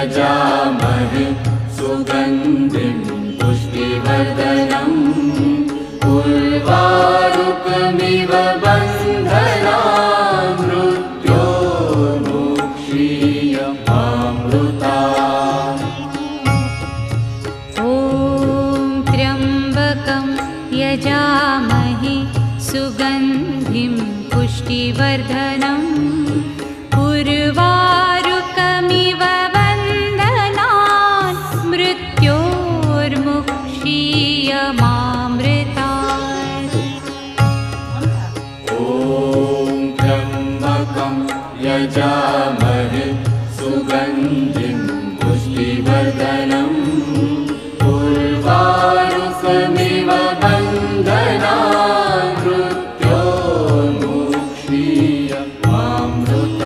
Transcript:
यजामहे सुगन्धिं पुष्टिवर्धनम् उर्वारुकमिव बन्धनान् मृत्योर्मुक्षीयमामृतात्। ॐ त्र्यम्बकं यजामहे सुगन्धिं पुष्टिवर्धनम् उर्वारुकमिव बन्धनान् मृत्योर्मुक्षीयमामृतात्। ॐ त्र्यम्बकं यजामहे सुगन्धिं पुष्टिवर्धनम्